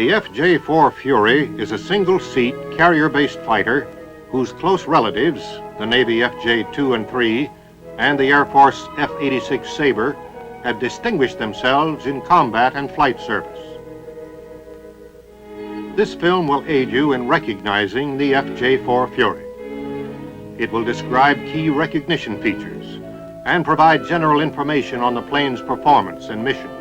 The FJ-4 Fury is a single-seat, carrier-based fighter whose close relatives, the Navy FJ-2 and 3 and the Air Force F-86 Sabre, have distinguished themselves in combat and flight service. This film will aid you in recognizing the FJ-4 Fury. It will describe key recognition features and provide general information on the plane's performance and mission.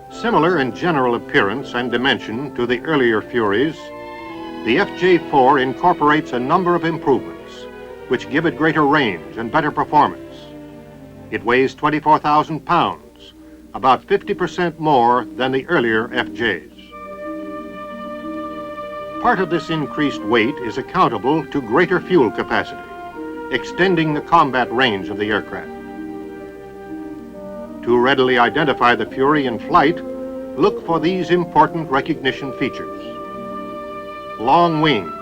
Similar in general appearance and dimension to the earlier Furies, the FJ-4 incorporates a number of improvements which give it greater range and better performance. It weighs 24,000 pounds, about 50% more than the earlier FJs. Part of this increased weight is accountable to greater fuel capacity, extending the combat range of the aircraft. To readily identify the Fury in flight, look for these important recognition features. Long wings,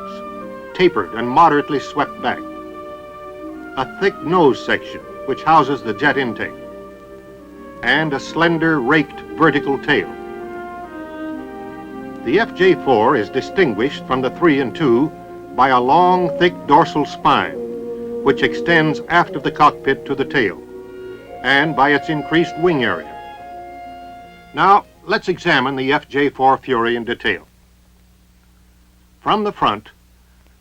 tapered and moderately swept back. A thick nose section, which houses the jet intake. And a slender, raked vertical tail. The FJ-4 is distinguished from the 3 and 2 by a long, thick dorsal spine, which extends aft of the cockpit to the tail, and by its increased wing area. Now, let's examine the FJ-4 Fury in detail. From the front,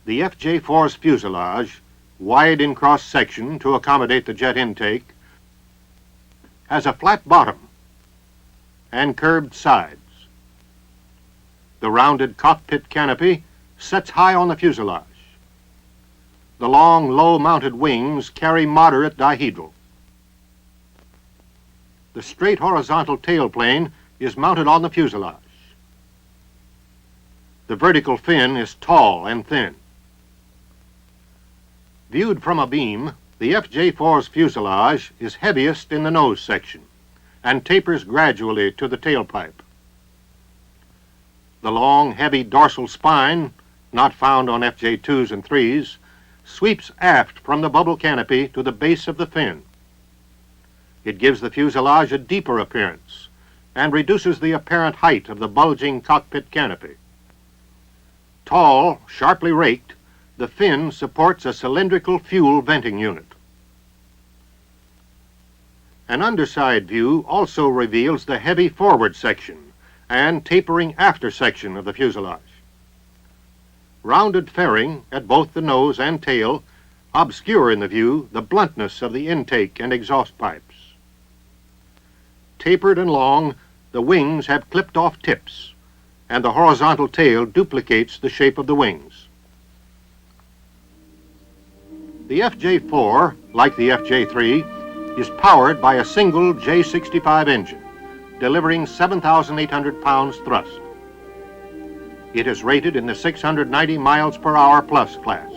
the FJ-4's fuselage, wide in cross-section to accommodate the jet intake, has a flat bottom and curved sides. The rounded cockpit canopy sets high on the fuselage. The long, low-mounted wings carry moderate dihedral. The straight horizontal tailplane is mounted on the fuselage. The vertical fin is tall and thin. Viewed from a beam, the FJ-4's fuselage is heaviest in the nose section and tapers gradually to the tailpipe. The long, heavy dorsal spine, not found on FJ-2s and 3s, sweeps aft from the bubble canopy to the base of the fin. It gives the fuselage a deeper appearance and reduces the apparent height of the bulging cockpit canopy. Tall, sharply raked, the fin supports a cylindrical fuel venting unit. An underside view also reveals the heavy forward section and tapering after section of the fuselage. Rounded fairing at both the nose and tail obscure in the view the bluntness of the intake and exhaust pipes. Tapered and long, the wings have clipped-off tips, and the horizontal tail duplicates the shape of the wings. The FJ-4, like the FJ-3, is powered by a single J65 engine, delivering 7,800 pounds thrust. It is rated in the 690 miles per hour plus class.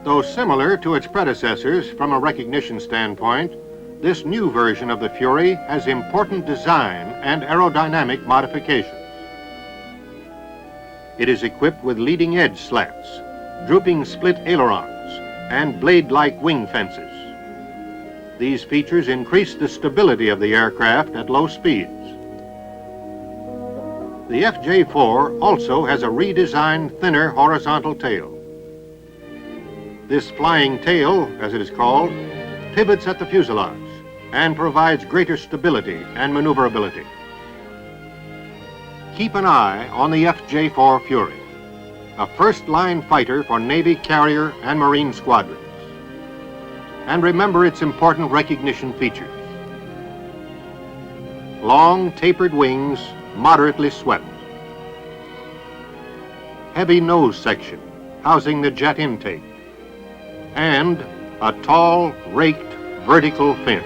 Though similar to its predecessors from a recognition standpoint, this new version of the Fury has important design and aerodynamic modifications. It is equipped with leading edge slats, drooping split ailerons, and blade-like wing fences. These features increase the stability of the aircraft at low speeds. The FJ-4 also has a redesigned, thinner horizontal tail. This flying tail, as it is called, pivots at the fuselage and provides greater stability and maneuverability. Keep an eye on the FJ-4 Fury, a first-line fighter for Navy carrier and Marine squadrons. And remember its important recognition features. Long, tapered wings, moderately swept. Heavy nose section, housing the jet intake. And a tall, raked, vertical fin.